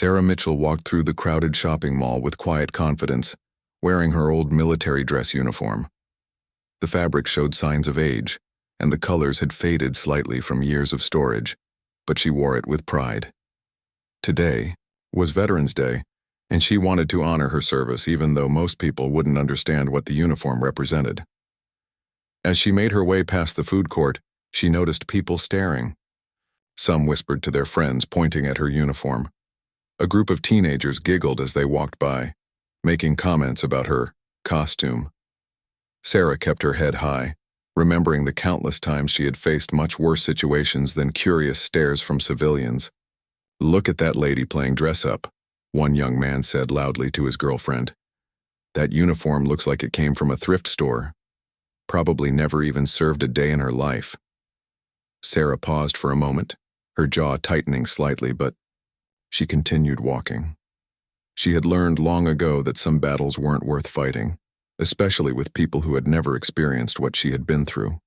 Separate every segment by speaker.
Speaker 1: Sarah Mitchell walked through the crowded shopping mall with quiet confidence, wearing her old military dress uniform. The fabric showed signs of age, and the colors had faded slightly from years of storage, but she wore it with pride. Today was Veterans Day, and she wanted to honor her service even though most people wouldn't understand what the uniform represented. As she made her way past the food court, she noticed people staring. Some whispered to their friends, pointing at her uniform. A group of teenagers giggled as they walked by, making comments about her costume. Sarah kept her head high, remembering the countless times she had faced much worse situations than curious stares from civilians. "Look at that lady playing dress-up," one young man said loudly to his girlfriend. "That uniform looks like it came from a thrift store. Probably never even served a day in her life." Sarah paused for a moment, her jaw tightening slightly, but she continued walking. She had learned long ago that some battles weren't worth fighting, especially with people who had never experienced what she had been through.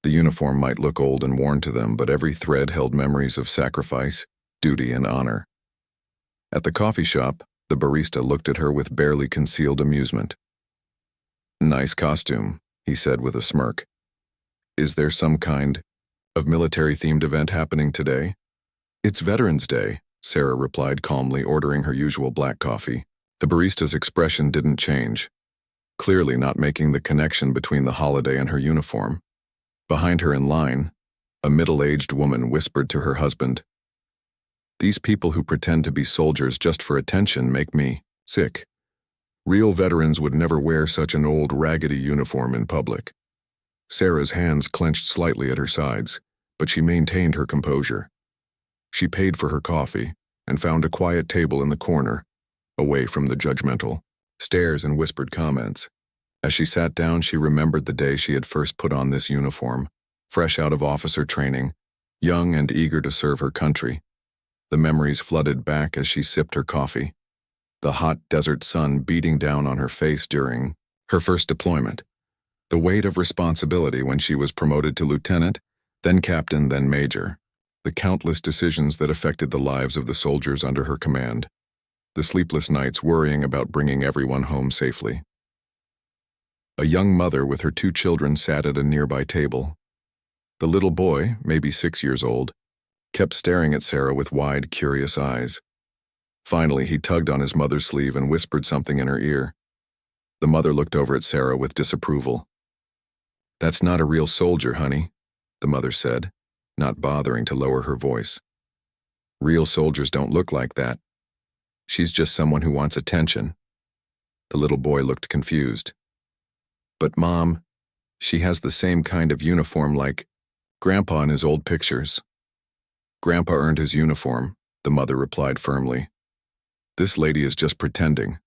Speaker 1: The uniform might look old and worn to them, but every thread held memories of sacrifice, duty, and honor. At the coffee shop, the barista looked at her with barely concealed amusement. "Nice costume," he said with a smirk. "Is there some kind of military-themed event happening today?" "It's Veterans Day," Sarah replied calmly, ordering her usual black coffee. The barista's expression didn't change, clearly not making the connection between the holiday and her uniform. Behind her in line, a middle-aged woman whispered to her husband, "These people who pretend to be soldiers just for attention make me sick. Real veterans would never wear such an old, raggedy uniform in public." Sarah's hands clenched slightly at her sides, but she maintained her composure. She paid for her coffee and found a quiet table in the corner, away from the judgmental stares and whispered comments. As she sat down, she remembered the day she had first put on this uniform, fresh out of officer training, young and eager to serve her country. The memories flooded back as she sipped her coffee. The hot desert sun beating down on her face during her first deployment. The weight of responsibility when she was promoted to lieutenant, then captain, then major. The countless decisions that affected the lives of the soldiers under her command. The sleepless nights worrying about bringing everyone home safely. A young mother with her 2 children sat at a nearby table. The little boy, maybe 6 years old, kept staring at Sarah with wide, curious eyes. Finally, he tugged on his mother's sleeve and whispered something in her ear. The mother looked over at Sarah with disapproval. "That's not a real soldier, honey," the mother said, not bothering to lower her voice. "Real soldiers don't look like that. She's just someone who wants attention." The little boy looked confused. "But Mom, she has the same kind of uniform like Grandpa in his old pictures." "Grandpa earned his uniform," the mother replied firmly. "This lady is just pretending."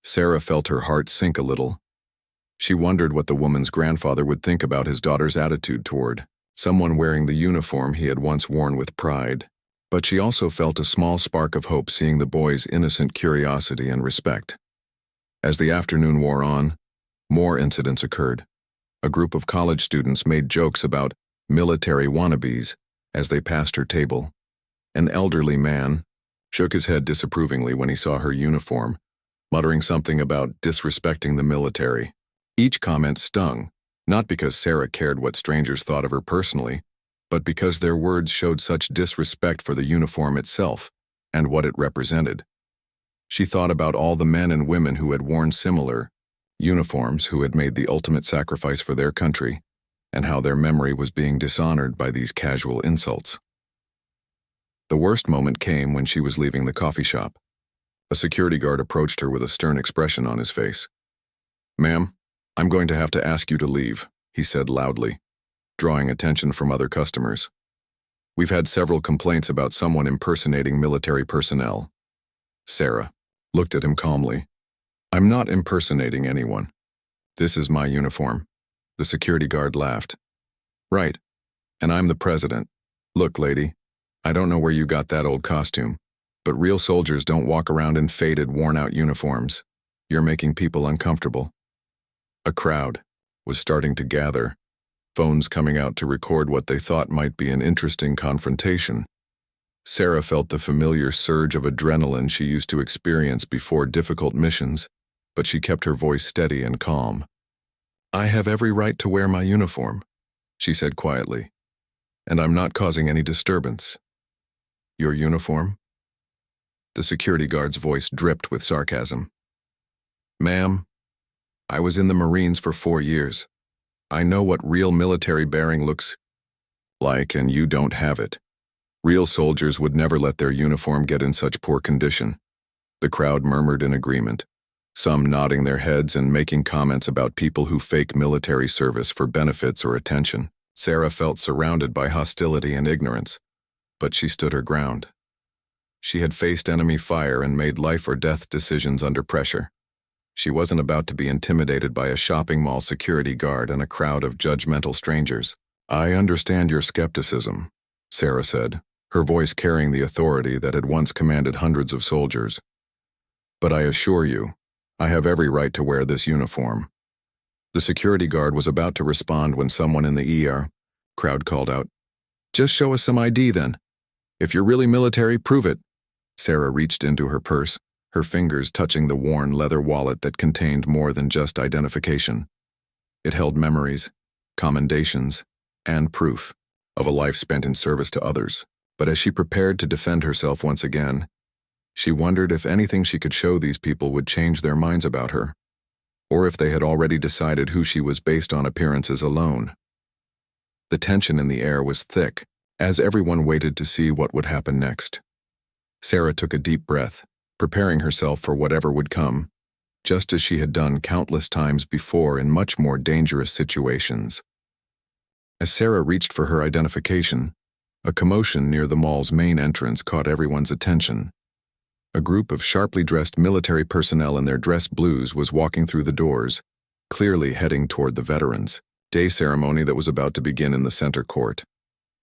Speaker 1: Sarah felt her heart sink a little. She wondered what the woman's grandfather would think about his daughter's attitude toward someone wearing the uniform he had once worn with pride. But she also felt a small spark of hope seeing the boy's innocent curiosity and respect. As the afternoon wore on, more incidents occurred. A group of college students made jokes about military wannabes as they passed her table. An elderly man shook his head disapprovingly when he saw her uniform, muttering something about disrespecting the military. Each comment stung, not because Sarah cared what strangers thought of her personally, but because their words showed such disrespect for the uniform itself and what it represented. She thought about all the men and women who had worn similar uniforms, who had made the ultimate sacrifice for their country, and how their memory was being dishonored by these casual insults. The worst moment came when she was leaving the coffee shop. A security guard approached her with a stern expression on his face. "Ma'am, I'm going to have to ask you to leave," he said loudly, drawing attention from other customers. "We've had several complaints about someone impersonating military personnel." Sarah looked at him calmly. "I'm not impersonating anyone. This is my uniform." The security guard laughed. "Right, and I'm the president. Look, lady, I don't know where you got that old costume, but real soldiers don't walk around in faded, worn-out uniforms. You're making people uncomfortable." A crowd was starting to gather, phones coming out to record what they thought might be an interesting confrontation. Sarah felt the familiar surge of adrenaline she used to experience before difficult missions, but she kept her voice steady and calm. "I have every right to wear my uniform," she said quietly, "and I'm not causing any disturbance." "Your uniform?" The security guard's voice dripped with sarcasm. "Ma'am, I was in the Marines for 4 years. I know what real military bearing looks like, and you don't have it. Real soldiers would never let their uniform get in such poor condition." The crowd murmured in agreement, some nodding their heads and making comments about people who fake military service for benefits or attention. Sarah felt surrounded by hostility and ignorance, but she stood her ground. She had faced enemy fire and made life-or-death decisions under pressure. She wasn't about to be intimidated by a shopping mall security guard and a crowd of judgmental strangers. "I understand your skepticism," Sarah said, her voice carrying the authority that had once commanded hundreds of soldiers. "But I assure you, I have every right to wear this uniform." The security guard was about to respond when someone in the crowd called out, "Just show us some ID then. If you're really military, prove it." Sarah reached into her purse, her fingers touching the worn leather wallet that contained more than just identification. It held memories, commendations, and proof of a life spent in service to others. But as she prepared to defend herself once again, she wondered if anything she could show these people would change their minds about her, or if they had already decided who she was based on appearances alone. The tension in the air was thick, as everyone waited to see what would happen next. Sarah took a deep breath, preparing herself for whatever would come, just as she had done countless times before in much more dangerous situations. As Sarah reached for her identification, a commotion near the mall's main entrance caught everyone's attention. A group of sharply dressed military personnel in their dress blues was walking through the doors, clearly heading toward the Veterans Day ceremony that was about to begin in the center court.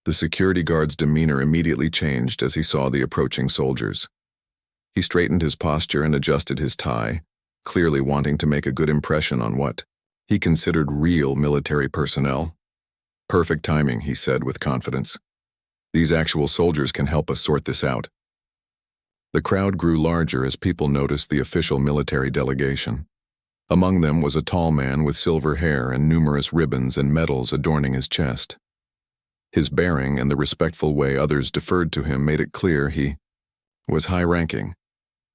Speaker 1: The security guard's demeanor immediately changed as he saw the approaching soldiers. He straightened his posture and adjusted his tie, clearly wanting to make a good impression on what he considered real military personnel. "Perfect timing," he said with confidence. "These actual soldiers can help us sort this out." The crowd grew larger as people noticed the official military delegation. Among them was a tall man with silver hair and numerous ribbons and medals adorning his chest. His bearing and the respectful way others deferred to him made it clear he was high-ranking.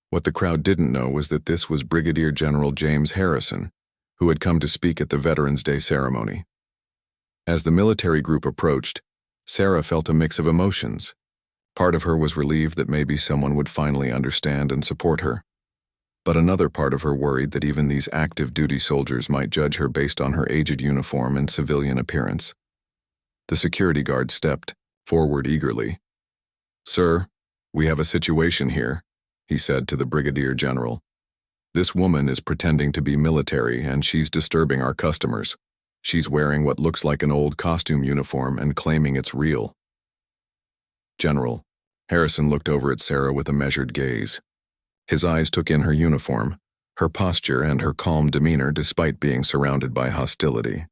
Speaker 1: What the crowd didn't know was that this was Brigadier General James Harrison, who had come to speak at the Veterans Day ceremony. As the military group approached, Sarah felt a mix of emotions. Part of her was relieved that maybe someone would finally understand and support her. But another part of her worried that even these active duty soldiers might judge her based on her aged uniform and civilian appearance. The security guard stepped forward eagerly. "Sir, we have a situation here," he said to the Brigadier General. "This woman is pretending to be military and she's disturbing our customers. She's wearing what looks like an old costume uniform and claiming it's real." "General," Harrison looked over at Sarah with a measured gaze. His eyes took in her uniform, her posture, and her calm demeanor despite being surrounded by hostility.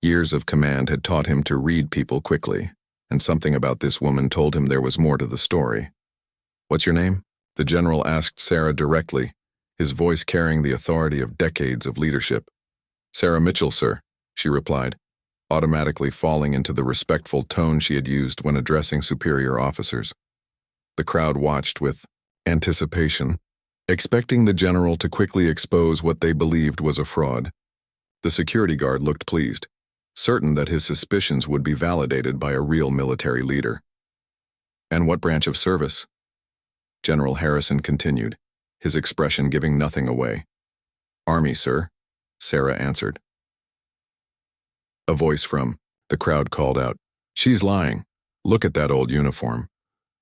Speaker 1: Years of command had taught him to read people quickly, and something about this woman told him there was more to the story. "What's your name?" the general asked Sarah directly, his voice carrying the authority of decades of leadership. "Sarah Mitchell, sir," she replied, automatically falling into the respectful tone she had used when addressing superior officers. The crowd watched with anticipation, expecting the general to quickly expose what they believed was a fraud. The security guard looked pleased, certain that his suspicions would be validated by a real military leader. "And what branch of service?" General Harrison continued, his expression giving nothing away. "Army, sir," Sarah answered. A voice from the crowd called out, "She's lying. Look at that old uniform.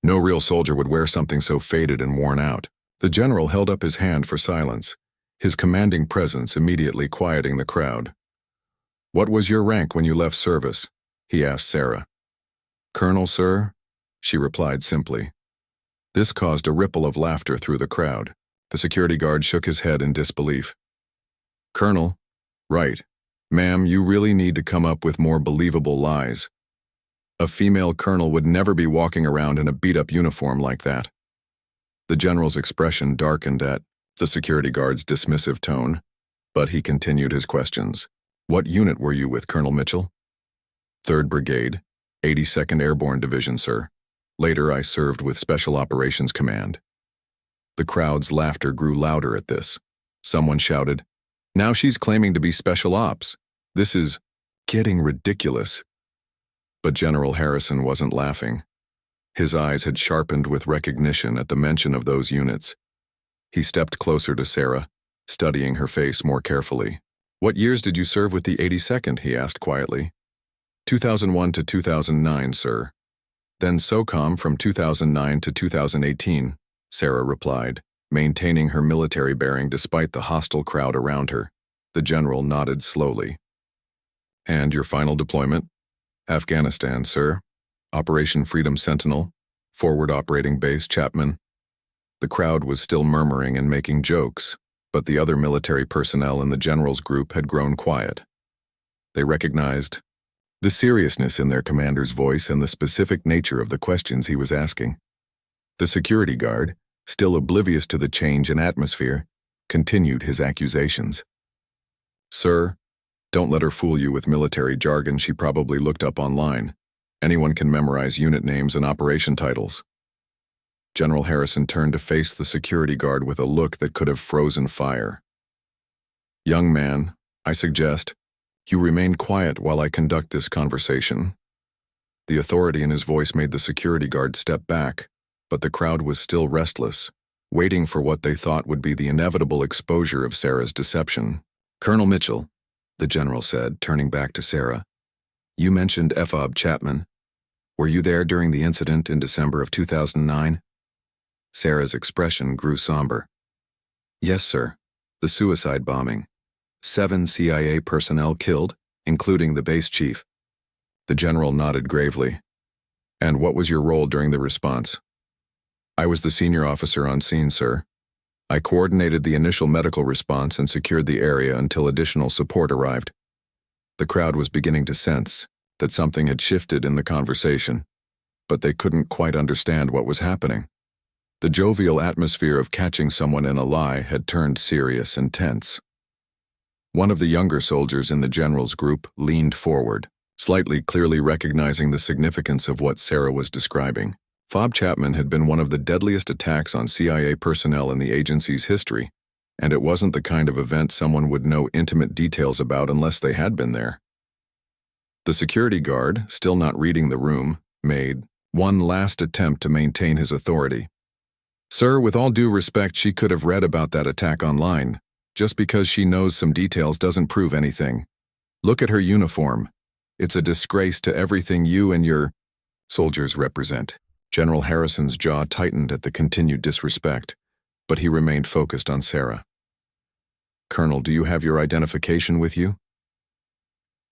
Speaker 1: No real soldier would wear something so faded and worn out." The general held up his hand for silence, his commanding presence immediately quieting the crowd. "What was your rank when you left service?" he asked Sarah. "Colonel, sir," she replied simply. This caused a ripple of laughter through the crowd. The security guard shook his head in disbelief. "Colonel? Right. Ma'am, you really need to come up with more believable lies." A female colonel would never be walking around in a beat-up uniform like that. The general's expression darkened at the security guard's dismissive tone, but he continued his questions. What unit were you with, Colonel Mitchell? 3rd Brigade, 82nd Airborne Division, sir. Later, I served with Special Operations Command. The crowd's laughter grew louder at this. Someone shouted, "Now she's claiming to be Special Ops. This is getting ridiculous." But General Harrison wasn't laughing. His eyes had sharpened with recognition at the mention of those units. He stepped closer to Sarah, studying her face more carefully. "What years did you serve with the 82nd?" he asked quietly. 2001 to 2009, sir. Then SOCOM from 2009 to 2018, Sarah replied, maintaining her military bearing despite the hostile crowd around her. The general nodded slowly. "And your final deployment?" "Afghanistan, sir. Operation Freedom Sentinel, Forward Operating Base Chapman." The crowd was still murmuring and making jokes, but the other military personnel in the general's group had grown quiet. They recognized the seriousness in their commander's voice and the specific nature of the questions he was asking. The security guard, still oblivious to the change in atmosphere, continued his accusations. "Sir, don't let her fool you with military jargon she probably looked up online. Anyone can memorize unit names and operation titles." General Harrison turned to face the security guard with a look that could have frozen fire. "Young man, I suggest you remain quiet while I conduct this conversation." The authority in his voice made the security guard step back, but the crowd was still restless, waiting for what they thought would be the inevitable exposure of Sarah's deception. "Colonel Mitchell," the general said, turning back to Sarah, "you mentioned FOB Chapman. Were you there during the incident in December of 2009? Sarah's expression grew somber. "Yes, sir. The suicide bombing. 7 CIA personnel killed, including the base chief." The general nodded gravely. "And what was your role during the response?" "I was the senior officer on scene, sir. I coordinated the initial medical response and secured the area until additional support arrived." The crowd was beginning to sense that something had shifted in the conversation, but they couldn't quite understand what was happening. The jovial atmosphere of catching someone in a lie had turned serious and tense. One of the younger soldiers in the general's group leaned forward, slightly clearly recognizing the significance of what Sarah was describing. FOB Chapman had been one of the deadliest attacks on CIA personnel in the agency's history, and it wasn't the kind of event someone would know intimate details about unless they had been there. The security guard, still not reading the room, made one last attempt to maintain his authority. "Sir, with all due respect, she could have read about that attack online. Just because she knows some details doesn't prove anything. Look at her uniform. It's a disgrace to everything you and your soldiers represent." General Harrison's jaw tightened at the continued disrespect, but he remained focused on Sarah. "Colonel, do you have your identification with you?"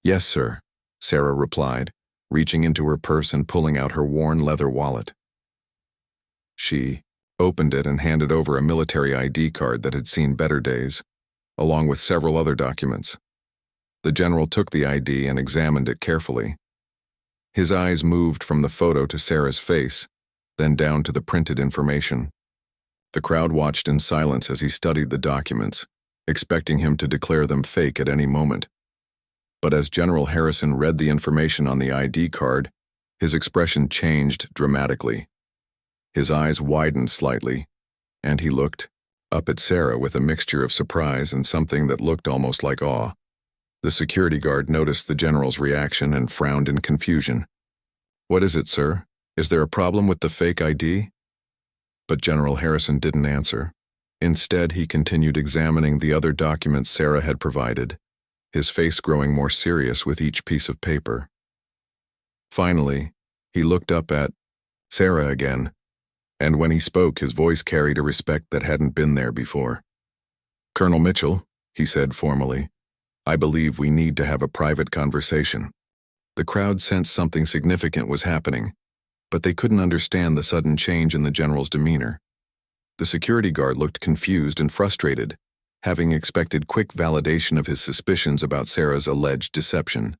Speaker 1: "Yes, sir," Sarah replied, reaching into her purse and pulling out her worn leather wallet. She opened it and handed over a military ID card that had seen better days, along with several other documents. The general took the ID and examined it carefully. His eyes moved from the photo to Sarah's face, then down to the printed information. The crowd watched in silence as he studied the documents, expecting him to declare them fake at any moment. But as General Harrison read the information on the ID card, his expression changed dramatically. His eyes widened slightly, and he looked up at Sarah with a mixture of surprise and something that looked almost like awe. The security guard noticed the general's reaction and frowned in confusion. "What is it, sir? Is there a problem with the fake ID?" But General Harrison didn't answer. Instead, he continued examining the other documents Sarah had provided, his face growing more serious with each piece of paper. Finally, he looked up at Sarah again, and when he spoke, his voice carried a respect that hadn't been there before. "Colonel Mitchell," he said formally, "I believe we need to have a private conversation." The crowd sensed something significant was happening, but they couldn't understand the sudden change in the general's demeanor. The security guard looked confused and frustrated, having expected quick validation of his suspicions about Sarah's alleged deception.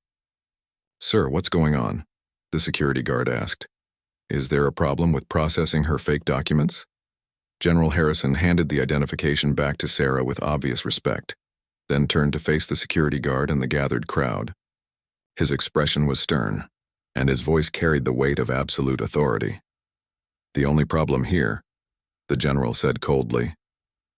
Speaker 1: "Sir, what's going on?" the security guard asked. Is there a problem with processing her fake documents? General Harrison handed the identification back to Sarah with obvious respect, then turned to face the security guard and the gathered crowd. His expression was stern, and his voice carried the weight of absolute authority. The only problem here, the general said coldly,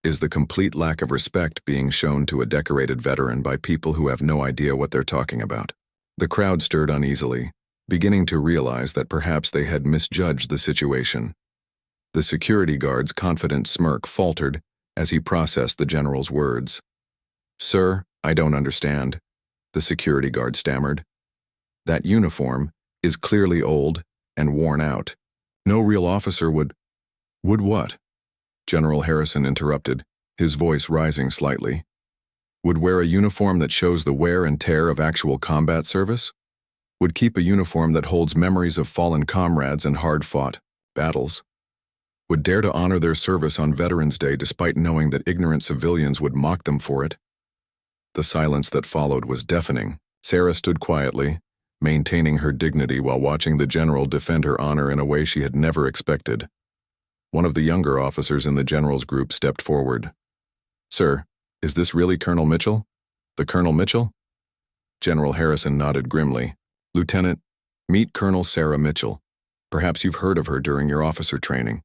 Speaker 1: is the complete lack of respect being shown to a decorated veteran by people who have no idea what they're talking about. The crowd stirred uneasily, beginning to realize that perhaps they had misjudged the situation. The security guard's confident smirk faltered as he processed the general's words. "Sir, I don't understand," the security guard stammered. "That uniform is clearly old and worn out. No real officer would—" "Would what?" General Harrison interrupted, his voice rising slightly. "Would wear a uniform that shows the wear and tear of actual combat service? Would keep a uniform that holds memories of fallen comrades and hard-fought battles? Would dare to honor their service on Veterans Day despite knowing that ignorant civilians would mock them for it?" The silence that followed was deafening. Sarah stood quietly, maintaining her dignity while watching the general defend her honor in a way she had never expected. One of the younger officers in the general's group stepped forward. "Sir, is this really Colonel Mitchell? The Colonel Mitchell?" General Harrison nodded grimly. "Lieutenant, meet Colonel Sarah Mitchell. Perhaps you've heard of her during your officer training.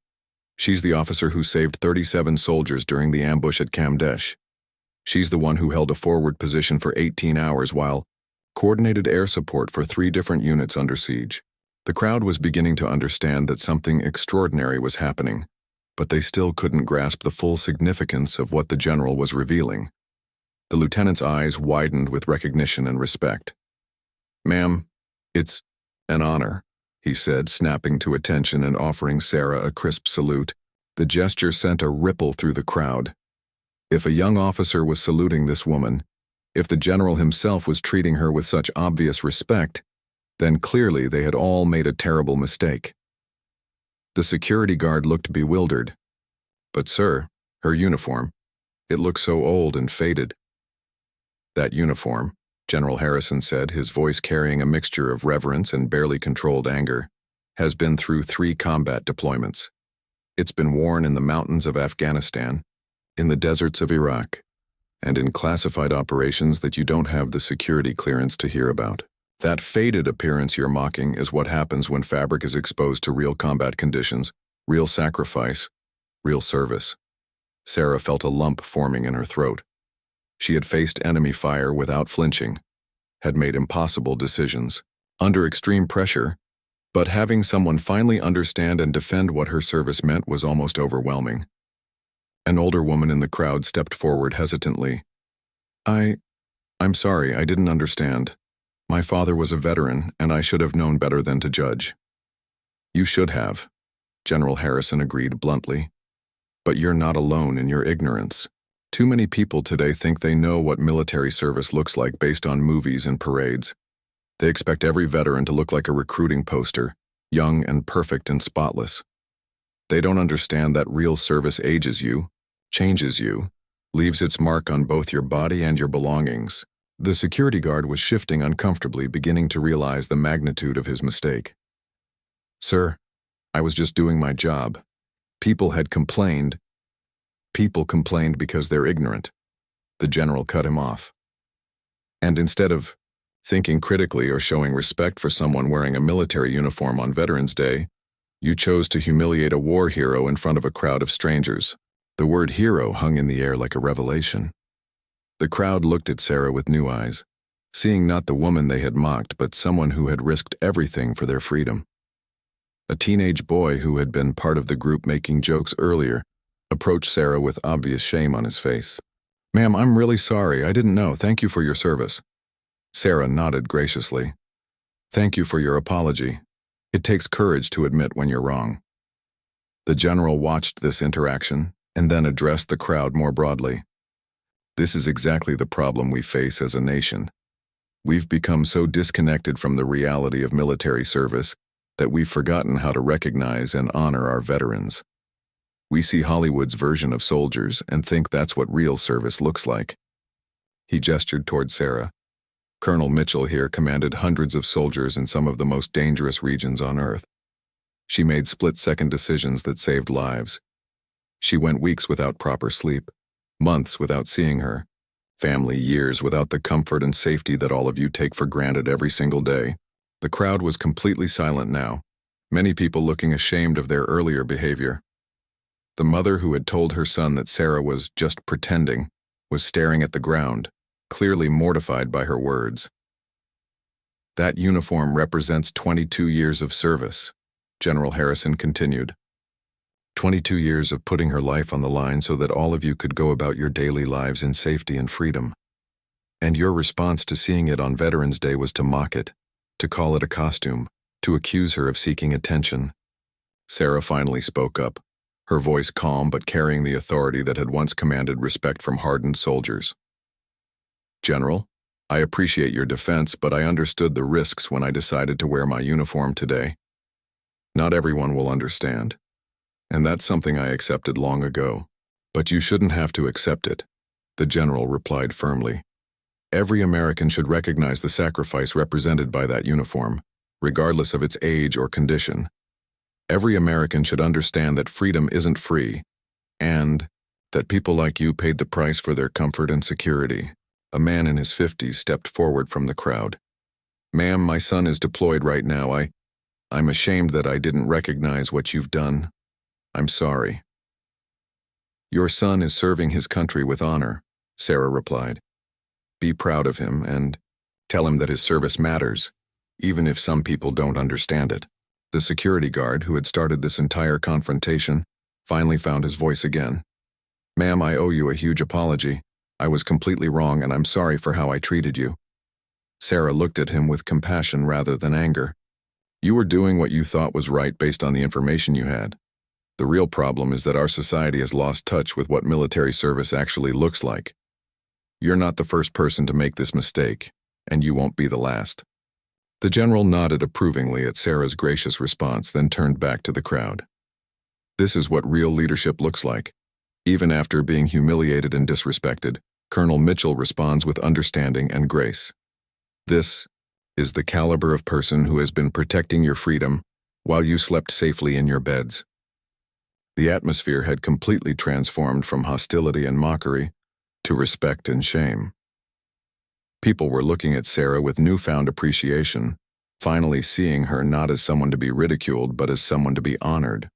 Speaker 1: She's the officer who saved 37 soldiers during the ambush at Kamdesh. She's the one who held a forward position for 18 hours while coordinated air support for 3 different units under siege." The crowd was beginning to understand that something extraordinary was happening, but they still couldn't grasp the full significance of what the general was revealing. The lieutenant's eyes widened with recognition and respect. "Ma'am, it's an honor," he said, snapping to attention and offering Sarah a crisp salute. The gesture sent a ripple through the crowd. If a young officer was saluting this woman, if the general himself was treating her with such obvious respect, then clearly they had all made a terrible mistake. The security guard looked bewildered. "But sir, her uniform, it looks so old and faded." "That uniform," General Harrison said, his voice carrying a mixture of reverence and barely controlled anger, "has been through 3 combat deployments. It's been worn in the mountains of Afghanistan, in the deserts of Iraq, and in classified operations that you don't have the security clearance to hear about. That faded appearance you're mocking is what happens when fabric is exposed to real combat conditions, real sacrifice, real service." Sarah felt a lump forming in her throat. She had faced enemy fire without flinching, had made impossible decisions, under extreme pressure, but having someone finally understand and defend what her service meant was almost overwhelming. An older woman in the crowd stepped forward hesitantly. I'm sorry, I didn't understand. My father was a veteran, and I should have known better than to judge." "You should have," General Harrison agreed bluntly. "But you're not alone in your ignorance. Too many people today think they know what military service looks like based on movies and parades. They expect every veteran to look like a recruiting poster, young and perfect and spotless. They don't understand that real service ages you, changes you, leaves its mark on both your body and your belongings." The security guard was shifting uncomfortably, beginning to realize the magnitude of his mistake. "Sir, I was just doing my job. People complained because they're ignorant." The general cut him off. "And instead of thinking critically or showing respect for someone wearing a military uniform on Veterans Day, you chose to humiliate a war hero in front of a crowd of strangers." The word hero hung in the air like a revelation. The crowd looked at Sarah with new eyes, seeing not the woman they had mocked but someone who had risked everything for their freedom. A teenage boy who had been part of the group making jokes earlier approached Sarah with obvious shame on his face. "Ma'am, I'm really sorry. I didn't know. Thank you for your service." Sarah nodded graciously. "Thank you for your apology. It takes courage to admit when you're wrong." The general watched this interaction and then addressed the crowd more broadly. "This is exactly the problem we face as a nation. We've become so disconnected from the reality of military service that we've forgotten how to recognize and honor our veterans. We see Hollywood's version of soldiers and think that's what real service looks like." He gestured toward Sarah. Colonel Mitchell here commanded hundreds of soldiers in some of the most dangerous regions on Earth. She made split-second decisions that saved lives. She went weeks without proper sleep, months without seeing her, family years without the comfort and safety that all of you take for granted every single day. The crowd was completely silent now, many people looking ashamed of their earlier behavior. The mother who had told her son that Sarah was just pretending was staring at the ground, clearly mortified by her words. That uniform represents 22 years of service, General Harrison continued. 22 years of putting her life on the line so that all of you could go about your daily lives in safety and freedom. And your response to seeing it on Veterans Day was to mock it, to call it a costume, to accuse her of seeking attention. Sarah finally spoke up, her voice calm but carrying the authority that had once commanded respect from hardened soldiers. General, I appreciate your defense, but I understood the risks when I decided to wear my uniform today. Not everyone will understand, and that's something I accepted long ago. But you shouldn't have to accept it, the general replied firmly. Every American should recognize the sacrifice represented by that uniform, regardless of its age or condition. Every American should understand that freedom isn't free, and that people like you paid the price for their comfort and security. A man in his 50s stepped forward from the crowd. Ma'am, my son is deployed right now. I'm ashamed that I didn't recognize what you've done. I'm sorry. Your son is serving his country with honor, Sarah replied. Be proud of him and tell him that his service matters, even if some people don't understand it. The security guard who had started this entire confrontation finally found his voice again. Ma'am, I owe you a huge apology. I was completely wrong and I'm sorry for how I treated you. Sarah looked at him with compassion rather than anger. You were doing what you thought was right based on the information you had. The real problem is that our society has lost touch with what military service actually looks like. You're not the first person to make this mistake, and you won't be the last. The general nodded approvingly at Sarah's gracious response, then turned back to the crowd. This is what real leadership looks like. Even after being humiliated and disrespected, Colonel Mitchell responds with understanding and grace. This is the caliber of person who has been protecting your freedom while you slept safely in your beds. The atmosphere had completely transformed from hostility and mockery to respect and shame. People were looking at Sarah with newfound appreciation, finally seeing her not as someone to be ridiculed but as someone to be honored.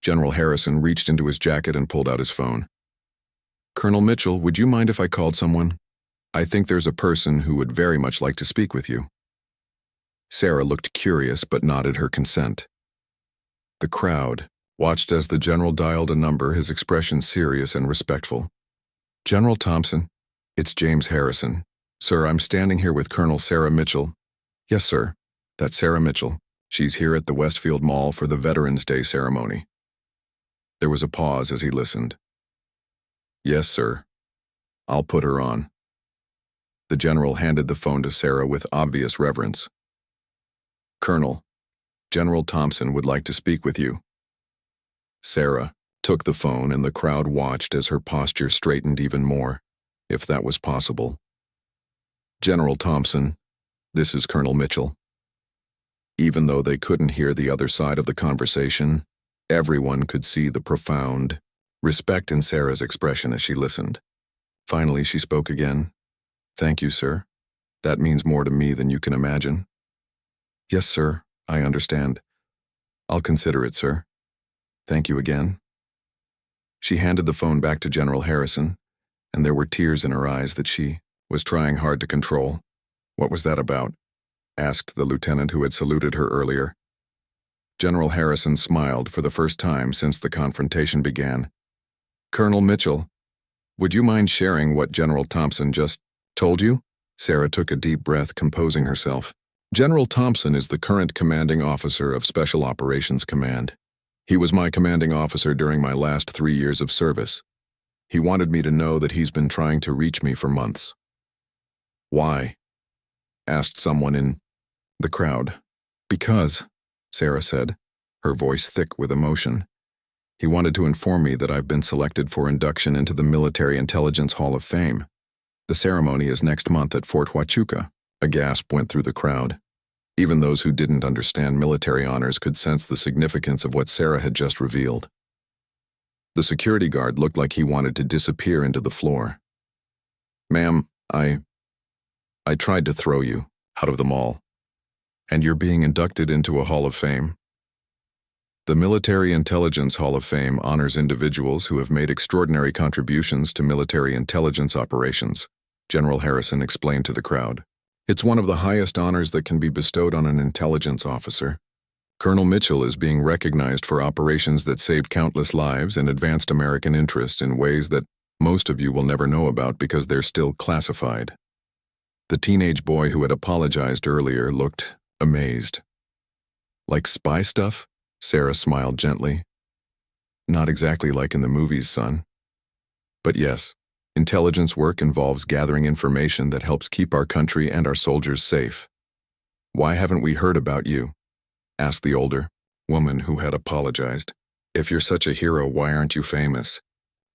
Speaker 1: General Harrison reached into his jacket and pulled out his phone. Colonel Mitchell, would you mind if I called someone? I think there's a person who would very much like to speak with you. Sarah looked curious but nodded her consent. The crowd watched as the general dialed a number, his expression serious and respectful. General Thompson, it's James Harrison. Sir, I'm standing here with Colonel Sarah Mitchell. Yes, sir, that's Sarah Mitchell. She's here at the Westfield Mall for the Veterans Day ceremony. There was a pause as he listened. Yes, sir. I'll put her on. The general handed the phone to Sarah with obvious reverence. Colonel, General Thompson would like to speak with you. Sarah took the phone and the crowd watched as her posture straightened even more, if that was possible. General Thompson, this is Colonel Mitchell. Even though they couldn't hear the other side of the conversation, everyone could see the profound respect in Sarah's expression as she listened. Finally, she spoke again. Thank you, sir. That means more to me than you can imagine. Yes, sir, I understand. I'll consider it, sir. Thank you again. She handed the phone back to General Harrison, and there were tears in her eyes that she was trying hard to control. What was that about? Asked the lieutenant who had saluted her earlier. General Harrison smiled for the first time since the confrontation began. Colonel Mitchell, would you mind sharing what General Thompson just told you? Sarah took a deep breath, composing herself. General Thompson is the current commanding officer of Special Operations Command. He was my commanding officer during my last 3 years of service. He wanted me to know that he's been trying to reach me for months. Why? Asked someone in the crowd. Because, Sarah said, her voice thick with emotion. He wanted to inform me that I've been selected for induction into the Military Intelligence Hall of Fame. The ceremony is next month at Fort Huachuca. A gasp went through the crowd. Even those who didn't understand military honors could sense the significance of what Sarah had just revealed. The security guard looked like he wanted to disappear into the floor. "Ma'am, I tried to throw you out of the mall, and you're being inducted into a Hall of Fame." The Military Intelligence Hall of Fame honors individuals who have made extraordinary contributions to military intelligence operations, General Harrison explained to the crowd. It's one of the highest honors that can be bestowed on an intelligence officer. Colonel Mitchell is being recognized for operations that saved countless lives and advanced American interests in ways that most of you will never know about because they're still classified. The teenage boy who had apologized earlier looked amazed. "Like spy stuff?" Sarah smiled gently. "Not exactly like in the movies, son. But yes, intelligence work involves gathering information that helps keep our country and our soldiers safe." "Why haven't we heard about you?" asked the older woman who had apologized. "If you're such a hero, why aren't you famous?"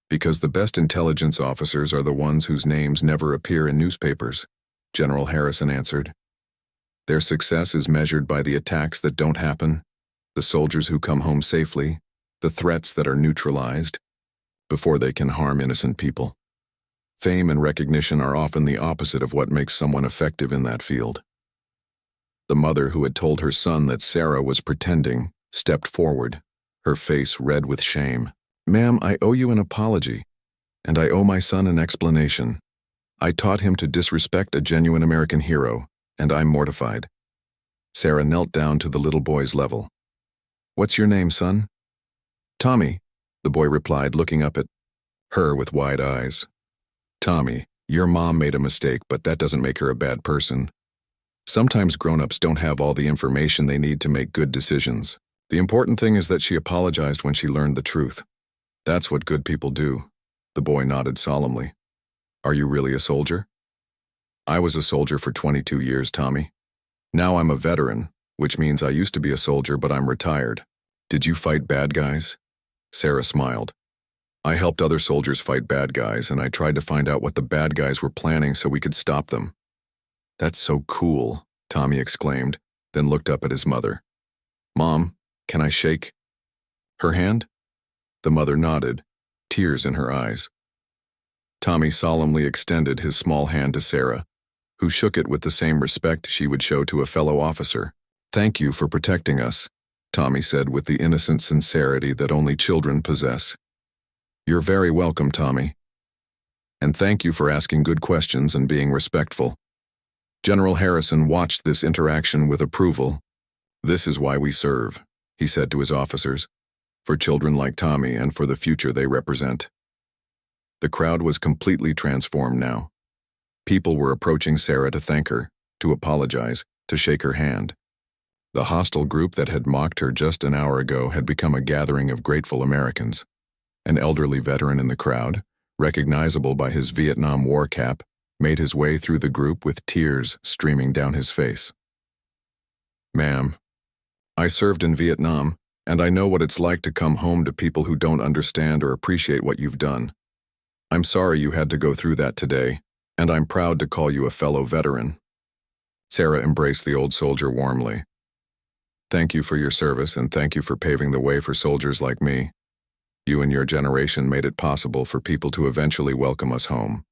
Speaker 1: "Because the best intelligence officers are the ones whose names never appear in newspapers," General Harrison answered. "Their success is measured by the attacks that don't happen, the soldiers who come home safely, the threats that are neutralized before they can harm innocent people. Fame and recognition are often the opposite of what makes someone effective in that field." The mother who had told her son that Sarah was pretending stepped forward, her face red with shame. "Ma'am, I owe you an apology, and I owe my son an explanation. I taught him to disrespect a genuine American hero, and I'm mortified." Sarah knelt down to the little boy's level. "What's your name, son?" "Tommy," the boy replied, looking up at her with wide eyes. "Tommy, your mom made a mistake, but that doesn't make her a bad person. Sometimes grown-ups don't have all the information they need to make good decisions. The important thing is that she apologized when she learned the truth. That's what good people do." The boy nodded solemnly. "Are you really a soldier?" "I was a soldier for 22 years, Tommy. Now I'm a veteran, which means I used to be a soldier, but I'm retired." "Did you fight bad guys?" Sarah smiled. "I helped other soldiers fight bad guys, and I tried to find out what the bad guys were planning so we could stop them." "That's so cool," Tommy exclaimed, then looked up at his mother. "Mom, can I shake her hand?" The mother nodded, tears in her eyes. Tommy solemnly extended his small hand to Sarah, who shook it with the same respect she would show to a fellow officer. "Thank you for protecting us," Tommy said with the innocent sincerity that only children possess. "You're very welcome, Tommy. And thank you for asking good questions and being respectful." General Harrison watched this interaction with approval. "This is why we serve," he said to his officers, "for children like Tommy and for the future they represent." The crowd was completely transformed now. People were approaching Sarah to thank her, to apologize, to shake her hand. The hostile group that had mocked her just an hour ago had become a gathering of grateful Americans. An elderly veteran in the crowd, recognizable by his Vietnam War cap, made his way through the group with tears streaming down his face. "Ma'am, I served in Vietnam, and I know what it's like to come home to people who don't understand or appreciate what you've done. I'm sorry you had to go through that today, and I'm proud to call you a fellow veteran." Sarah embraced the old soldier warmly. "Thank you for your service, and thank you for paving the way for soldiers like me. You and your generation made it possible for people to eventually welcome us home."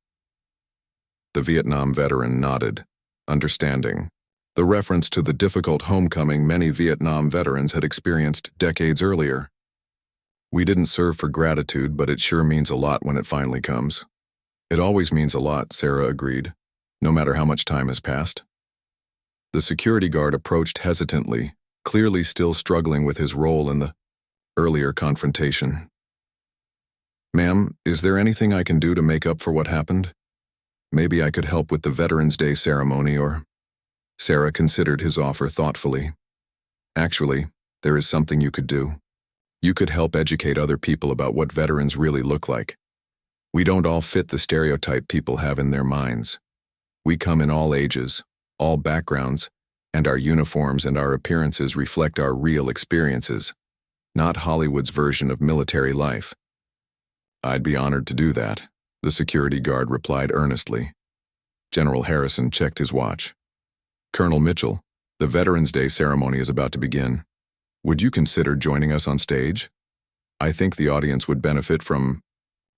Speaker 1: The Vietnam veteran nodded, understanding the reference to the difficult homecoming many Vietnam veterans had experienced decades earlier. "We didn't serve for gratitude, but it sure means a lot when it finally comes." "It always means a lot," Sarah agreed, "no matter how much time has passed." The security guard approached hesitantly, clearly still struggling with his role in the earlier confrontation. "Ma'am, is there anything I can do to make up for what happened? Maybe I could help with the Veterans Day ceremony or—" Sarah considered his offer thoughtfully. "Actually, there is something you could do. You could help educate other people about what veterans really look like. We don't all fit the stereotype people have in their minds. We come in all ages, all backgrounds, and our uniforms and our appearances reflect our real experiences, not Hollywood's version of military life." "I'd be honored to do that," the security guard replied earnestly. General Harrison checked his watch. Colonel Mitchell, the Veterans Day ceremony is about to begin. Would you consider joining us on stage? I think the audience would benefit from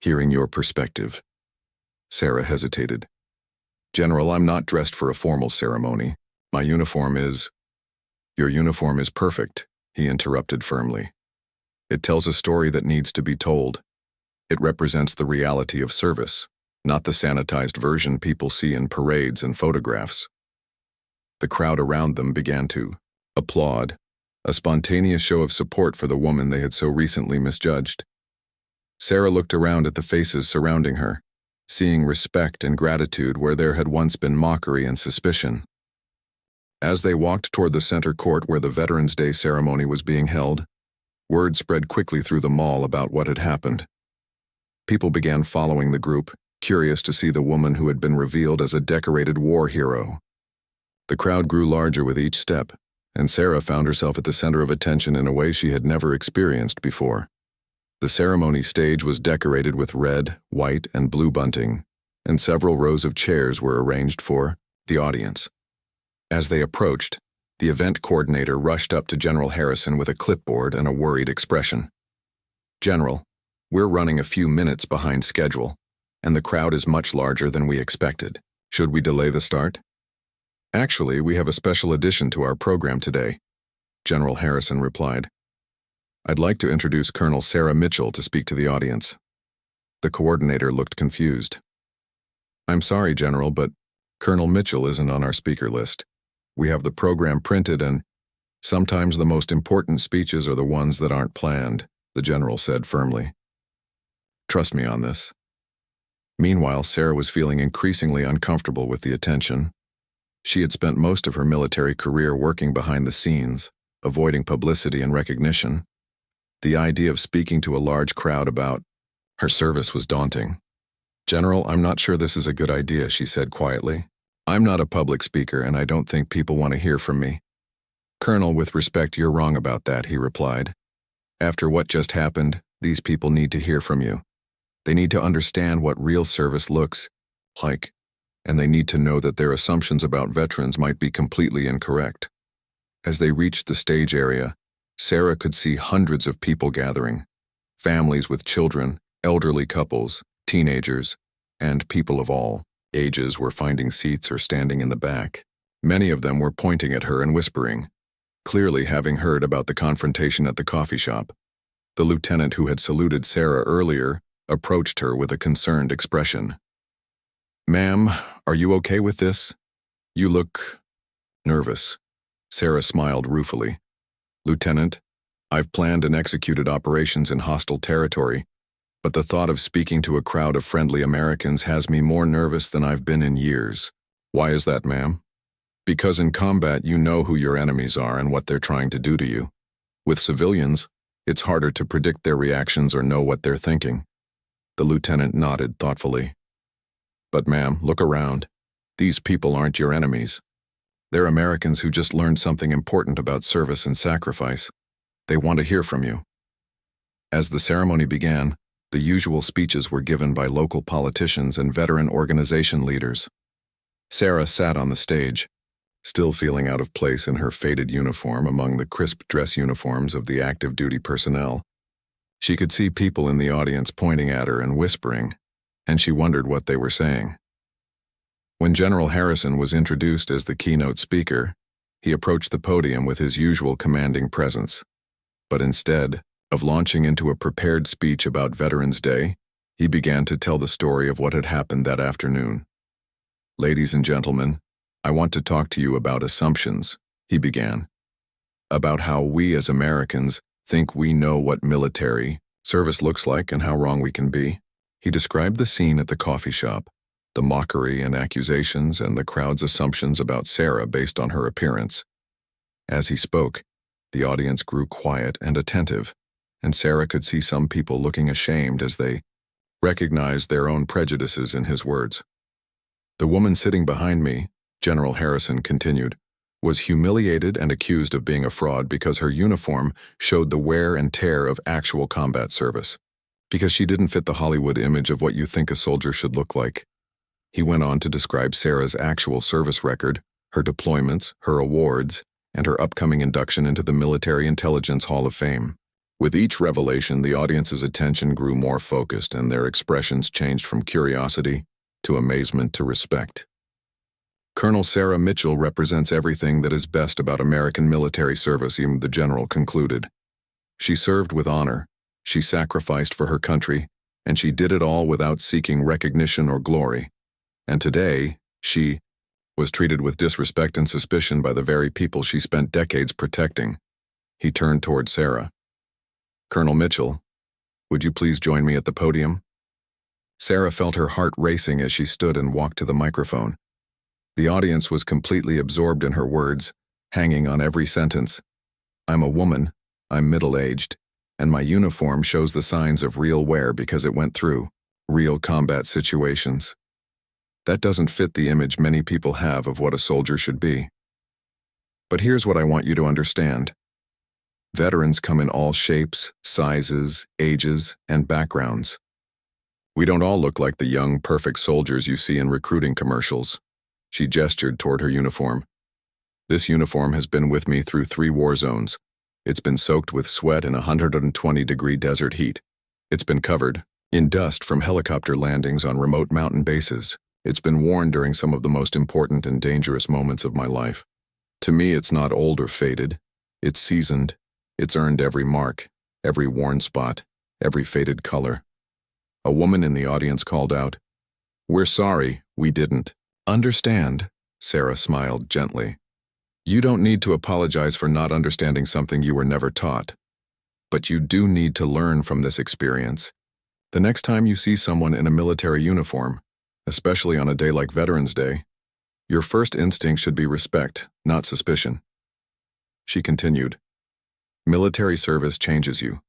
Speaker 1: hearing your perspective. Sarah hesitated. General, I'm not dressed for a formal ceremony. My uniform is... Your uniform is perfect, he interrupted firmly. It tells a story that needs to be told. It represents the reality of service, not the sanitized version people see in parades and photographs. The crowd around them began to applaud, a spontaneous show of support for the woman they had so recently misjudged. Sarah looked around at the faces surrounding her, seeing respect and gratitude where there had once been mockery and suspicion. As they walked toward the center court where the Veterans Day ceremony was being held, word spread quickly through the mall about what had happened. People began following the group, curious to see the woman who had been revealed as a decorated war hero. The crowd grew larger with each step, and Sarah found herself at the center of attention in a way she had never experienced before. The ceremony stage was decorated with red, white, and blue bunting, and several rows of chairs were arranged for the audience. As they approached, the event coordinator rushed up to General Harrison with a clipboard and a worried expression. General, we're running a few minutes behind schedule, and the crowd is much larger than we expected. Should we delay the start? Actually, we have a special addition to our program today, General Harrison replied. I'd like to introduce Colonel Sarah Mitchell to speak to the audience. The coordinator looked confused. I'm sorry, General, but Colonel Mitchell isn't on our speaker list. We have the program printed, and sometimes the most important speeches are the ones that aren't planned, the general said firmly. Trust me on this. Meanwhile, Sarah was feeling increasingly uncomfortable with the attention. She had spent most of her military career working behind the scenes, avoiding publicity and recognition. The idea of speaking to a large crowd about her service was daunting. General, I'm not sure this is a good idea, she said quietly. I'm not a public speaker, and I don't think people want to hear from me. Colonel, with respect, you're wrong about that, he replied. After what just happened, these people need to hear from you. They need to understand what real service looks like, and they need to know that their assumptions about veterans might be completely incorrect. As they reached the stage area, Sarah could see hundreds of people gathering, families with children, elderly couples, teenagers, and people of all ages were finding seats or standing in the back. Many of them were pointing at her and whispering, clearly having heard about the confrontation at the coffee shop. The lieutenant who had saluted Sarah earlier approached her with a concerned expression. Ma'am, are you okay with this? You look nervous. Sarah smiled ruefully. Lieutenant, I've planned and executed operations in hostile territory, but the thought of speaking to a crowd of friendly Americans has me more nervous than I've been in years. Why is that, ma'am? Because in combat you know who your enemies are and what they're trying to do to you. With civilians, it's harder to predict their reactions or know what they're thinking. The lieutenant nodded thoughtfully. But ma'am, look around. These people aren't your enemies. They're Americans who just learned something important about service and sacrifice. They want to hear from you. As the ceremony began, the usual speeches were given by local politicians and veteran organization leaders. Sarah sat on the stage, still feeling out of place in her faded uniform among the crisp dress uniforms of the active duty personnel. She could see people in the audience pointing at her and whispering, and she wondered what they were saying. When General Harrison was introduced as the keynote speaker, he approached the podium with his usual commanding presence. But instead of launching into a prepared speech about Veterans Day, he began to tell the story of what had happened that afternoon. Ladies and gentlemen, I want to talk to you about assumptions, he began. About how we as Americans think we know what military service looks like and how wrong we can be. He described the scene at the coffee shop, the mockery and accusations and the crowd's assumptions about Sarah based on her appearance. As he spoke, the audience grew quiet and attentive, and Sarah could see some people looking ashamed as they recognized their own prejudices in his words. The woman sitting behind me, General Harrison continued, was humiliated and accused of being a fraud because her uniform showed the wear and tear of actual combat service, because she didn't fit the Hollywood image of what you think a soldier should look like. He went on to describe Sarah's actual service record, her deployments, her awards, and her upcoming induction into the Military Intelligence Hall of Fame. With each revelation, the audience's attention grew more focused and their expressions changed from curiosity to amazement to respect. Colonel Sarah Mitchell represents everything that is best about American military service, even the general concluded. She served with honor, she sacrificed for her country, and she did it all without seeking recognition or glory. And today, she was treated with disrespect and suspicion by the very people she spent decades protecting. He turned toward Sarah. "Colonel Mitchell, would you please join me at the podium?" Sarah felt her heart racing as she stood and walked to the microphone. The audience was completely absorbed in her words, hanging on every sentence. "I'm a woman, I'm middle-aged, and my uniform shows the signs of real wear because it went through real combat situations. That doesn't fit the image many people have of what a soldier should be. But here's what I want you to understand. Veterans come in all shapes, sizes, ages, and backgrounds. We don't all look like the young, perfect soldiers you see in recruiting commercials." She gestured toward her uniform. "This uniform has been with me through 3 war zones. It's been soaked with sweat in 120-degree desert heat. It's been covered in dust from helicopter landings on remote mountain bases. It's been worn during some of the most important and dangerous moments of my life. To me, it's not old or faded. It's seasoned. It's earned every mark, every worn spot, every faded color." A woman in the audience called out, "We're sorry, we didn't." "Understand," Sarah smiled gently. "You don't need to apologize for not understanding something you were never taught. But you do need to learn from this experience. The next time you see someone in a military uniform, especially on a day like Veterans Day, your first instinct should be respect, not suspicion." She continued, "Military service changes you.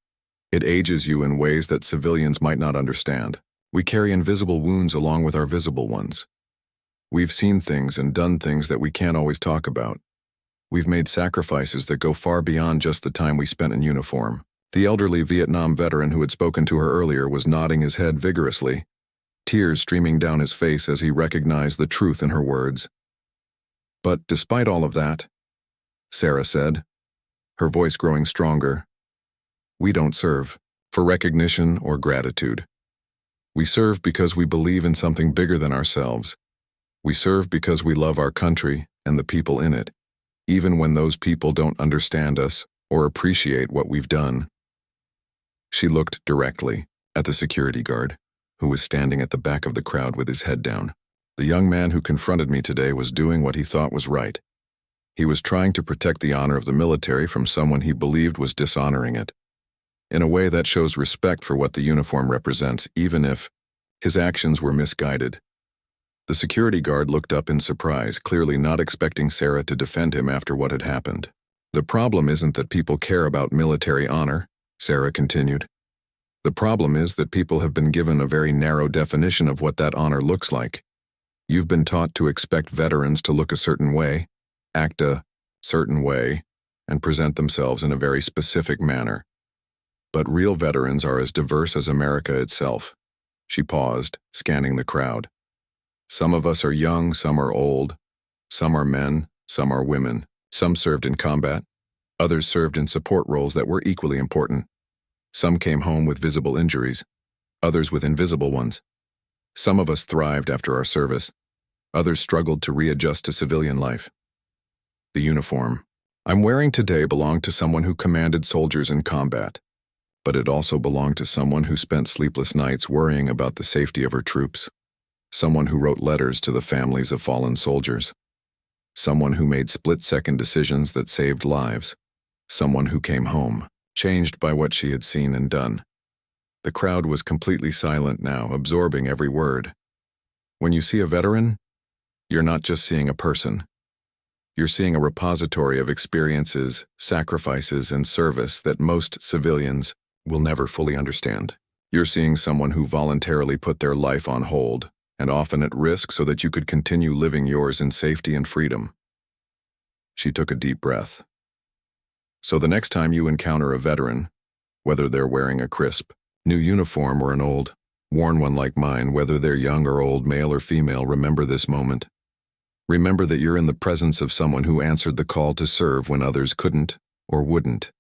Speaker 1: It ages you in ways that civilians might not understand. We carry invisible wounds along with our visible ones. We've seen things and done things that we can't always talk about. We've made sacrifices that go far beyond just the time we spent in uniform." The elderly Vietnam veteran who had spoken to her earlier was nodding his head vigorously, tears streaming down his face as he recognized the truth in her words. "But despite all of that," Sarah said, her voice growing stronger, "we don't serve for recognition or gratitude. We serve because we believe in something bigger than ourselves. We serve because we love our country and the people in it, even when those people don't understand us or appreciate what we've done." She looked directly at the security guard, who was standing at the back of the crowd with his head down. "The young man who confronted me today was doing what he thought was right. He was trying to protect the honor of the military from someone he believed was dishonoring it. In a way that shows respect for what the uniform represents, even if his actions were misguided." The security guard looked up in surprise, clearly not expecting Sarah to defend him after what had happened. "The problem isn't that people care about military honor," Sarah continued. "The problem is that people have been given a very narrow definition of what that honor looks like. You've been taught to expect veterans to look a certain way, act a certain way, and present themselves in a very specific manner. But real veterans are as diverse as America itself." She paused, scanning the crowd. "Some of us are young, some are old. Some are men, some are women. Some served in combat. Others served in support roles that were equally important. Some came home with visible injuries, others with invisible ones. Some of us thrived after our service. Others struggled to readjust to civilian life. The uniform I'm wearing today belonged to someone who commanded soldiers in combat, but it also belonged to someone who spent sleepless nights worrying about the safety of her troops. Someone who wrote letters to the families of fallen soldiers. Someone who made split-second decisions that saved lives. Someone who came home, changed by what she had seen and done. The crowd was completely silent now, absorbing every word. When you see a veteran, you're not just seeing a person. You're seeing a repository of experiences, sacrifices, and service that most civilians will never fully understand. You're seeing someone who voluntarily put their life on hold, and often at risk so that you could continue living yours in safety and freedom. She took a deep breath. So the next time you encounter a veteran, whether they're wearing a crisp, new uniform or an old, Worn one like mine, whether they're young or old, male or female, remember this moment. Remember that you're in the presence of someone who answered the call to serve when others couldn't or wouldn't.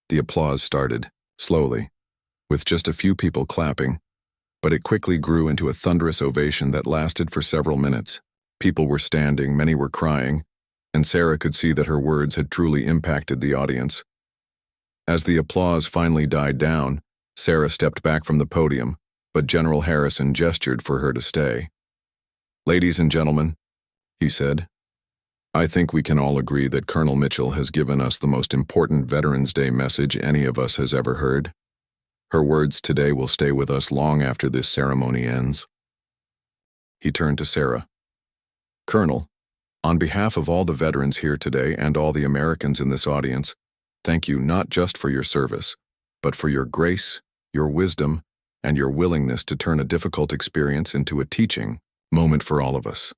Speaker 1: The applause started, slowly, with just a few people clapping, but it quickly grew into a thunderous ovation that lasted for several minutes. People were standing, many were crying, and Sarah could see that her words had truly impacted the audience. As the applause finally died down, Sarah stepped back from the podium, but General Harrison gestured for her to stay. "Ladies and gentlemen," he said, "I think we can all agree that Colonel Mitchell has given us the most important Veterans Day message any of us has ever heard. Her words today will stay with us long after this ceremony ends." He turned to Sarah. "Colonel, on behalf of all the veterans here today and all the Americans in this audience, thank you not just for your service, but for your grace, your wisdom, and your willingness to turn a difficult experience into a teaching moment for all of us."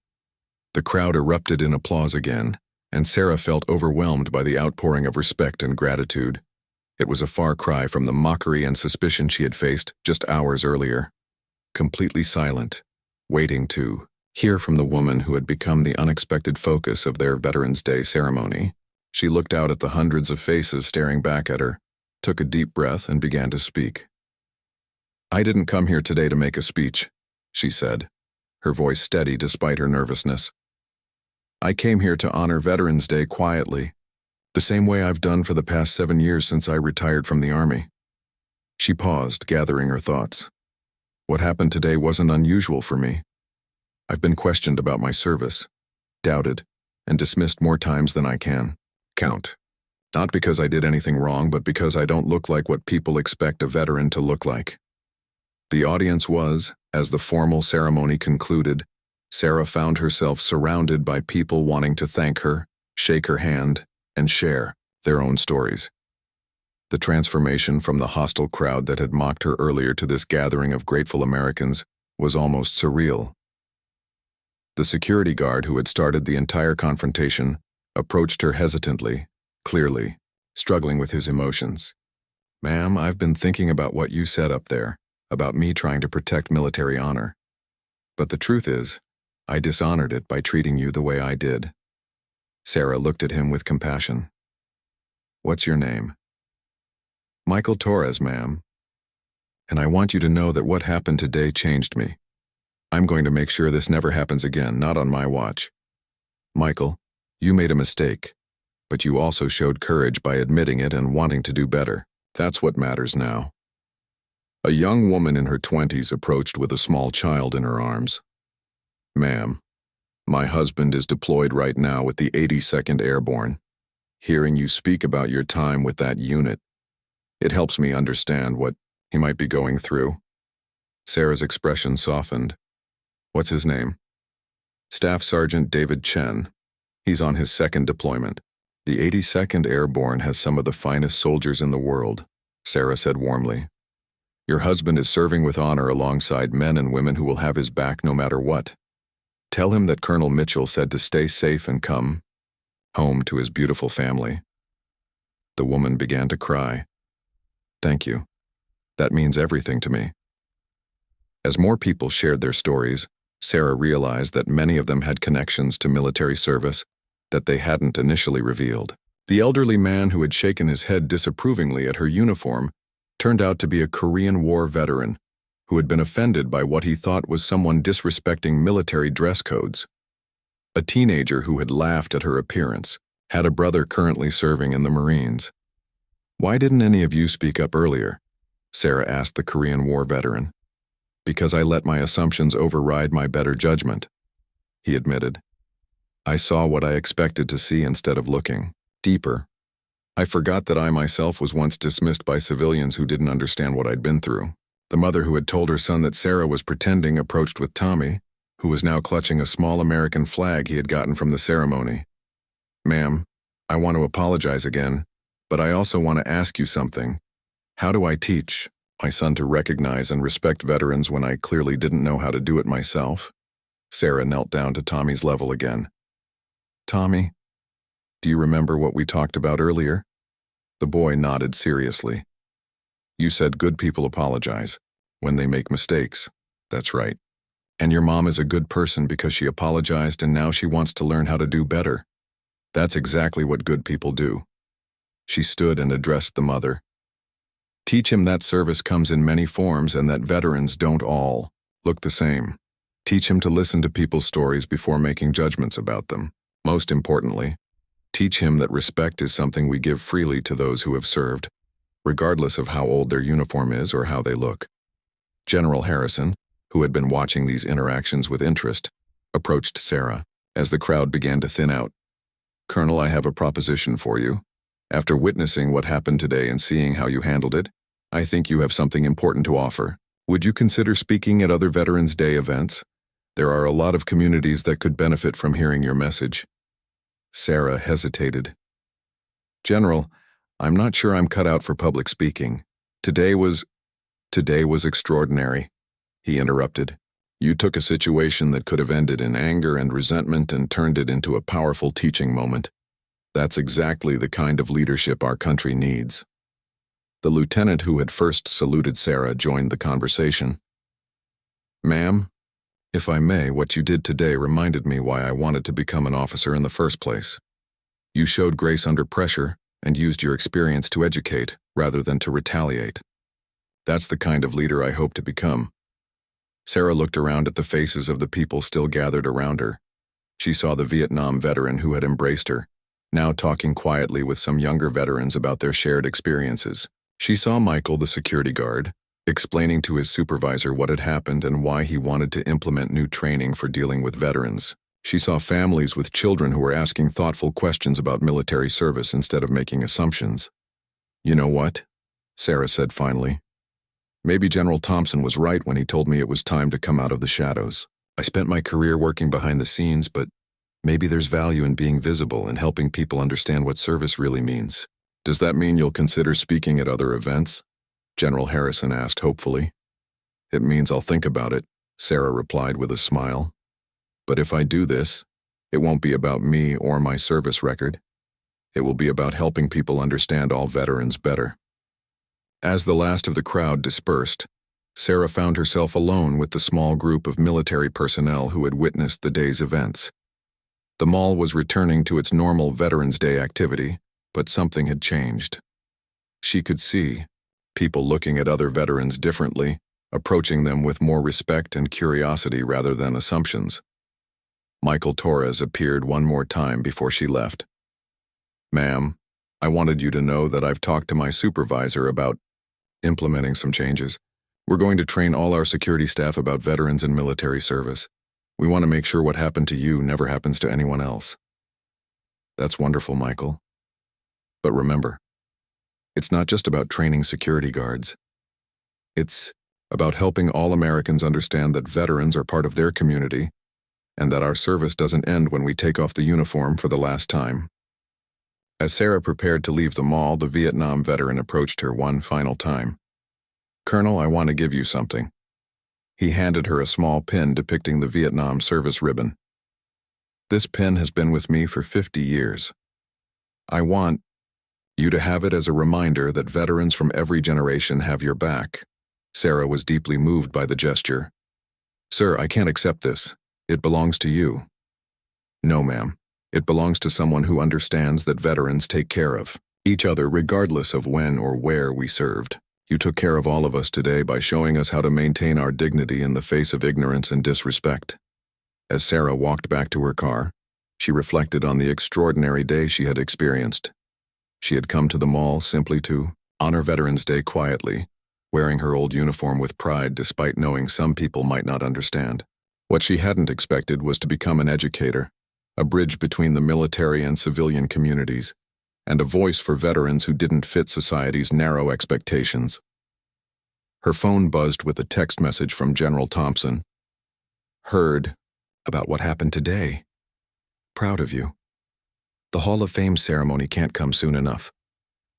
Speaker 1: The crowd erupted in applause again, and Sarah felt overwhelmed by the outpouring of respect and gratitude. It was a far cry from the mockery and suspicion she had faced just hours earlier. Completely silent, waiting to hear from the woman who had become the unexpected focus of their Veterans Day ceremony, she looked out at the hundreds of faces staring back at her, took a deep breath, and began to speak. "I didn't come here today to make a speech," she said, her voice steady despite her nervousness. "I came here to honor Veterans Day quietly, the same way I've done for the past 7 years since I retired from the Army." She paused, gathering her thoughts. "What happened today wasn't unusual for me. I've been questioned about my service, doubted, and dismissed more times than I can count. Not because I did anything wrong, but because I don't look like what people expect a veteran to look like." The audience was, as the formal ceremony concluded, Sarah found herself surrounded by people wanting to thank her, shake her hand, and share their own stories. The transformation from the hostile crowd that had mocked her earlier to this gathering of grateful Americans was almost surreal. The security guard who had started the entire confrontation approached her hesitantly, clearly, struggling with his emotions. "Ma'am, I've been thinking about what you said up there, about me trying to protect military honor. But the truth is, I dishonored it by treating you the way I did." Sarah looked at him with compassion. "What's your name?" "Michael Torres, ma'am. And I want you to know that what happened today changed me. I'm going to make sure this never happens again, not on my watch. Michael, you made a mistake, but you also showed courage by admitting it and wanting to do better. That's what matters now." A young woman in her 20s approached with a small child in her arms. "Ma'am, my husband is deployed right now with the 82nd Airborne. Hearing you speak about your time with that unit, it helps me understand what he might be going through." Sarah's expression softened. "What's his name?" "Staff Sergeant David Chen. He's on his 2nd deployment. The 82nd Airborne has some of the finest soldiers in the world," Sarah said warmly. "Your husband is serving with honor alongside men and women who will have his back no matter what. Tell him that Colonel Mitchell said to stay safe and come home to his beautiful family." The woman began to cry. "Thank you. That means everything to me." As more people shared their stories, Sarah realized that many of them had connections to military service that they hadn't initially revealed. The elderly man who had shaken his head disapprovingly at her uniform turned out to be a Korean War veteran who had been offended by what he thought was someone disrespecting military dress codes. A teenager who had laughed at her appearance had a brother currently serving in the Marines. "Why didn't any of you speak up earlier?" Sarah asked the Korean War veteran. "Because I let my assumptions override my better judgment," he admitted. "I saw what I expected to see instead of looking deeper. I forgot that I myself was once dismissed by civilians who didn't understand what I'd been through." The mother who had told her son that Sarah was pretending approached with Tommy, who was now clutching a small American flag he had gotten from the ceremony. "Ma'am, I want to apologize again, but I also want to ask you something. How do I teach my son to recognize and respect veterans when I clearly didn't know how to do it myself?" Sarah knelt down to Tommy's level again. "Tommy, do you remember what we talked about earlier?" The boy nodded seriously. "You said good people apologize. When they make mistakes. That's right. And your mom is a good person because she apologized and now she wants to learn how to do better. That's exactly what good people do. She stood and addressed the mother. Teach him that service comes in many forms and that veterans don't all look the same. Teach him to listen to people's stories before making judgments about them. Most importantly, teach him that respect is something we give freely to those who have served, regardless of how old their uniform is or how they look. General Harrison, who had been watching these interactions with interest, approached Sarah as the crowd began to thin out. Colonel, I have a proposition for you. After witnessing what happened today and seeing how you handled it, I think you have something important to offer. Would you consider speaking at other Veterans Day events? There are a lot of communities that could benefit from hearing your message. Sarah hesitated. General, I'm not sure I'm cut out for public speaking. Today was extraordinary, he interrupted. You took a situation that could have ended in anger and resentment and turned it into a powerful teaching moment. That's exactly the kind of leadership our country needs. The lieutenant who had first saluted Sarah joined the conversation. Ma'am, if I may, what you did today reminded me why I wanted to become an officer in the first place. You showed grace under pressure and used your experience to educate rather than to retaliate. That's the kind of leader I hope to become. Sarah looked around at the faces of the people still gathered around her. She saw the Vietnam veteran who had embraced her, now talking quietly with some younger veterans about their shared experiences. She saw Michael, the security guard, explaining to his supervisor what had happened and why he wanted to implement new training for dealing with veterans. She saw families with children who were asking thoughtful questions about military service instead of making assumptions. You know what? Sarah said finally. Maybe General Thompson was right when he told me it was time to come out of the shadows. I spent my career working behind the scenes, but maybe there's value in being visible and helping people understand what service really means. Does that mean you'll consider speaking at other events? General Harrison asked hopefully. It means I'll think about it, Sarah replied with a smile. But if I do this, it won't be about me or my service record. It will be about helping people understand all veterans better. As the last of the crowd dispersed, Sarah found herself alone with the small group of military personnel who had witnessed the day's events. The mall was returning to its normal Veterans Day activity, but something had changed. She could see people looking at other veterans differently, approaching them with more respect and curiosity rather than assumptions. Michael Torres appeared one more time before she left. Ma'am, I wanted you to know that I've talked to my supervisor about implementing some changes. We're going to train all our security staff about veterans and military service. We want to make sure what happened to you never happens to anyone else. That's wonderful, Michael. But remember, it's not just about training security guards. It's about helping all Americans understand that veterans are part of their community and that our service doesn't end when we take off the uniform for the last time. As Sarah prepared to leave the mall, the Vietnam veteran approached her one final time. Colonel, I want to give you something. He handed her a small pin depicting the Vietnam service ribbon. This pin has been with me for 50 years. I want you to have it as a reminder that veterans from every generation have your back. Sarah was deeply moved by the gesture. Sir, I can't accept this. It belongs to you. No, ma'am. It belongs to someone who understands that veterans take care of each other regardless of when or where we served. You took care of all of us today by showing us how to maintain our dignity in the face of ignorance and disrespect. As Sarah walked back to her car, she reflected on the extraordinary day she had experienced. She had come to the mall simply to honor Veterans Day quietly, wearing her old uniform with pride despite knowing some people might not understand. What she hadn't expected was to become an educator, a bridge between the military and civilian communities, and a voice for veterans who didn't fit society's narrow expectations. Her phone buzzed with a text message from General Thompson. Heard about what happened today. Proud of you. The Hall of Fame ceremony can't come soon enough.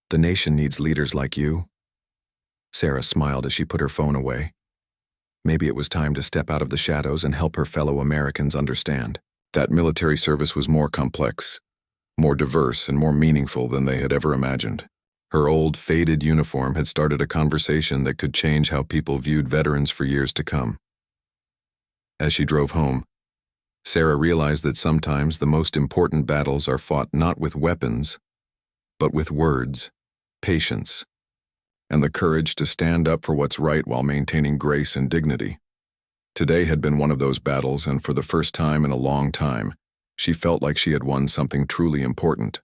Speaker 1: The nation needs leaders like you. Sarah smiled as she put her phone away. Maybe it was time to step out of the shadows and help her fellow Americans understand that military service was more complex, more diverse, and more meaningful than they had ever imagined. Her old, faded uniform had started a conversation that could change how people viewed veterans for years to come. As she drove home, Sarah realized that sometimes the most important battles are fought not with weapons, but with words, patience, and the courage to stand up for what's right while maintaining grace and dignity. Today had been one of those battles, and for the first time in a long time, she felt like she had won something truly important.